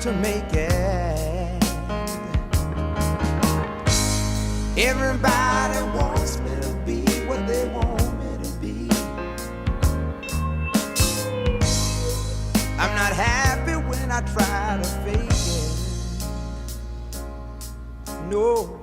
to make it. Everybody wants me to be what they want me to be. I'm not happy when I try to fake it. No.